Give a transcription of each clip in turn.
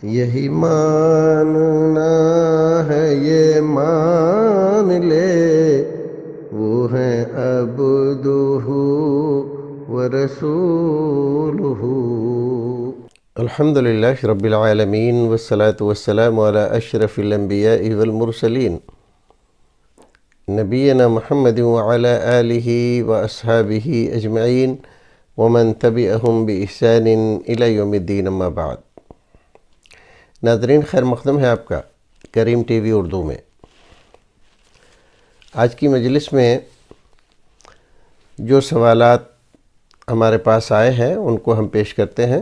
یہی ماننا ہے یہ مان لے وہ ہیں عبدہ ورسولہ۔ الحمد للہ رب العالمین والصلاة والسلام علی اشرف الانبیاء والمرسلین نبینا محمد وعلی آلہ واصحابہ اجمعین ومن تبعہم بإحسان الی یوم الدین، اما بعد۔ ناظرین، خیر مقدم ہے آپ کا کریم ٹی وی اردو میں۔ آج کی مجلس میں جو سوالات ہمارے پاس آئے ہیں ان کو ہم پیش کرتے ہیں۔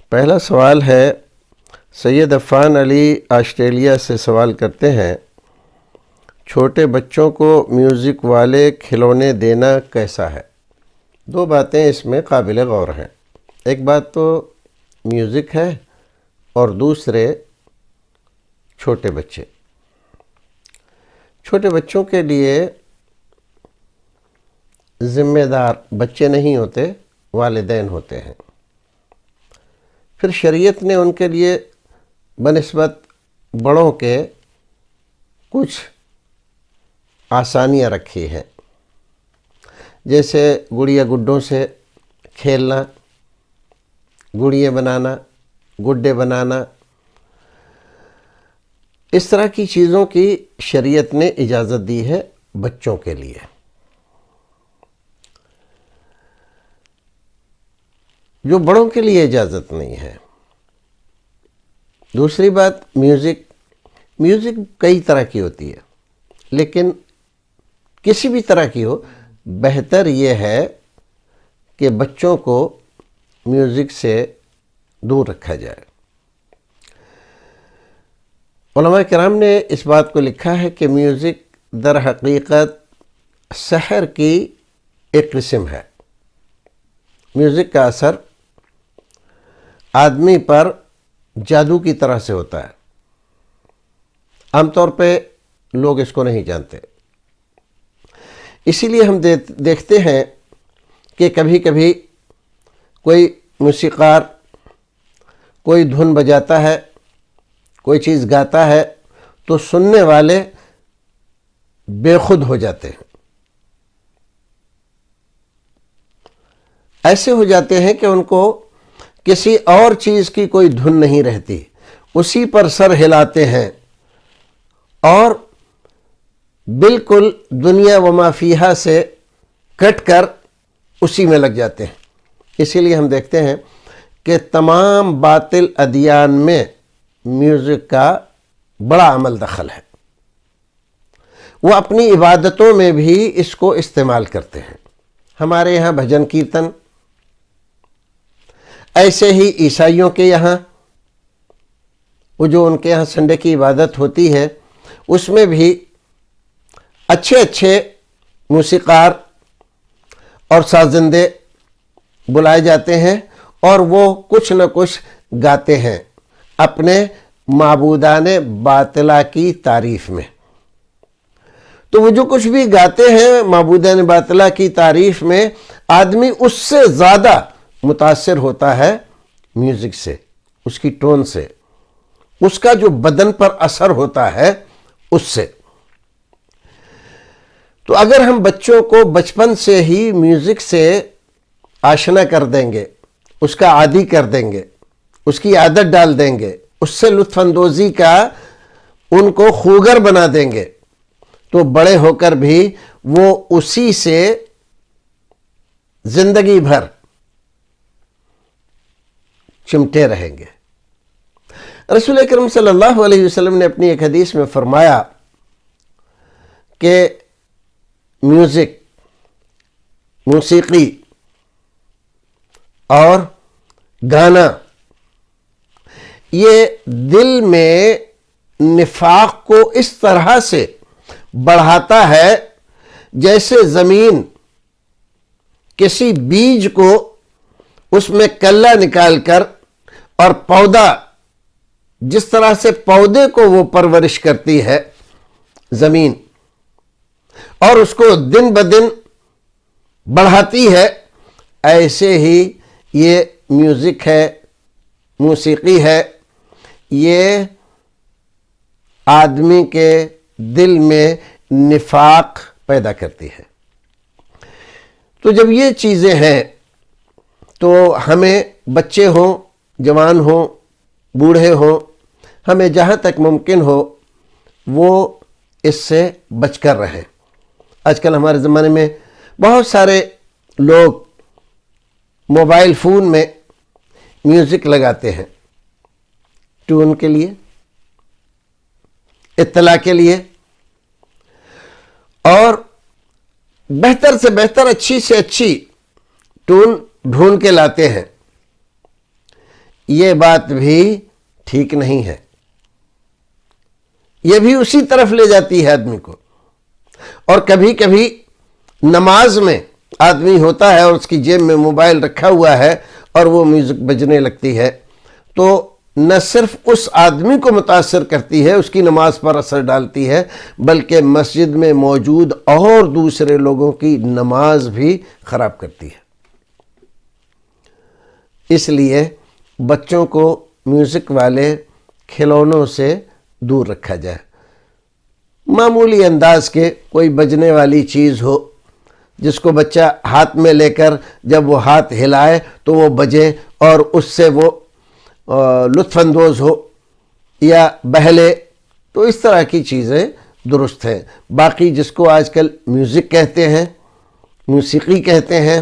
پہلا سوال ہے، سید عفان علی آسٹریلیا سے سوال کرتے ہیں، چھوٹے بچوں کو میوزک والے کھلونے دینا کیسا ہے؟ دو باتیں اس میں قابل غور ہیں۔ ایک بات تو میوزک ہے اور دوسرے چھوٹے بچے۔ چھوٹے بچوں کے لیے ذمہ دار بچے نہیں ہوتے، والدین ہوتے ہیں۔ پھر شریعت نے ان کے لیے بنسبت بڑوں کے کچھ آسانیاں رکھی ہیں، جیسے گڑیا گڈوں سے کھیلنا، گڑیے بنانا، گڈے بنانا، اس طرح کی چیزوں کی شریعت نے اجازت دی ہے بچوں کے لیے۔ جو بڑوں کے لیے اجازت نہیں ہے۔ دوسری بات، میوزک کئی طرح کی ہوتی ہے، لیکن کسی بھی طرح کی ہو، بہتر یہ ہے کہ بچوں کو میوزک سے دور رکھا جائے۔ علماء کرام نے اس بات کو لکھا ہے کہ میوزک در حقیقت سحر کی ایک قسم ہے۔ میوزک کا اثر آدمی پر جادو کی طرح سے ہوتا ہے۔ عام طور پہ لوگ اس کو نہیں جانتے، اسی لیے ہم دیکھتے ہیں کہ کبھی کبھی کوئی موسیقار کوئی دھن بجاتا ہے، کوئی چیز گاتا ہے تو سننے والے بے خود ہو جاتے ہیں۔ ایسے ہو جاتے ہیں کہ ان کو کسی اور چیز کی کوئی دھن نہیں رہتی، اسی پر سر ہلاتے ہیں اور بالکل دنیا و ما فیہا سے کٹ کر اسی میں لگ جاتے ہیں۔ اسی لیے ہم دیکھتے ہیں کہ تمام باطل ادیان میں میوزک کا بڑا عمل دخل ہے۔ وہ اپنی عبادتوں میں بھی اس کو استعمال کرتے ہیں۔ ہمارے یہاں بھجن کیرتن، ایسے ہی عیسائیوں کے یہاں وہ جو ان کے یہاں سنڈے کی عبادت ہوتی ہے، اس میں بھی اچھے اچھے موسیقار اور سازندے بلائے جاتے ہیں اور وہ کچھ نہ کچھ گاتے ہیں اپنے معبودان باطلہ کی تعریف میں۔ تو وہ جو کچھ بھی گاتے ہیں معبودان باطلہ کی تعریف میں، آدمی اس سے زیادہ متاثر ہوتا ہے میوزک سے، اس کی ٹون سے، اس کا جو بدن پر اثر ہوتا ہے اس سے۔ تو اگر ہم بچوں کو بچپن سے ہی میوزک سے آشنا کر دیں گے، اس کا عادی کر دیں گے، اس کی عادت ڈال دیں گے، اس سے لطف اندوزی کا ان کو خوگر بنا دیں گے، تو بڑے ہو کر بھی وہ اسی سے زندگی بھر چمٹے رہیں گے۔ رسول اکرم صلی اللہ علیہ وسلم نے اپنی ایک حدیث میں فرمایا کہ میوزک، موسیقی اور گانا یہ دل میں نفاق کو اس طرح سے بڑھاتا ہے جیسے زمین کسی بیج کو اس میں کلہ نکال کر اور پودا جس طرح سے پودے کو وہ پرورش کرتی ہے زمین اور اس کو دن بدن بڑھاتی ہے، ایسے ہی یہ میوزک ہے، موسیقی ہے، یہ آدمی کے دل میں نفاق پیدا کرتی ہے۔ تو جب یہ چیزیں ہیں تو ہمیں بچے ہوں، جوان ہوں، بوڑھے ہوں، ہمیں جہاں تک ممکن ہو وہ اس سے بچ کر رہیں۔ آج کل ہمارے زمانے میں بہت سارے لوگ موبائل فون میں میوزک لگاتے ہیں، ٹون کے لیے، اطلاع کے لیے، اور بہتر سے بہتر، اچھی سے اچھی ٹون ڈھونڈ کے لاتے ہیں۔ یہ بات بھی ٹھیک نہیں ہے، یہ بھی اسی طرف لے جاتی ہے آدمی کو۔ اور کبھی کبھی نماز میں آدمی ہوتا ہے اور اس کی جیب میں موبائل رکھا ہوا ہے اور وہ میوزک بجنے لگتی ہے، تو نہ صرف اس آدمی کو متاثر کرتی ہے، اس کی نماز پر اثر ڈالتی ہے، بلکہ مسجد میں موجود اور دوسرے لوگوں کی نماز بھی خراب کرتی ہے۔ اس لیے بچوں کو میوزک والے کھلونوں سے دور رکھا جائے۔ معمولی انداز کے کوئی بجنے والی چیز ہو جس کو بچہ ہاتھ میں لے کر جب وہ ہاتھ ہلائے تو وہ بجے اور اس سے وہ لطف اندوز ہو یا بہلے، تو اس طرح کی چیزیں درست ہیں۔ باقی جس کو آج کل میوزک کہتے ہیں، موسیقی کہتے ہیں،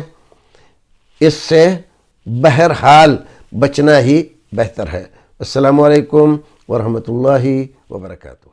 اس سے بہرحال بچنا ہی بہتر ہے۔ السلام علیکم ورحمۃ اللہ وبرکاتہ۔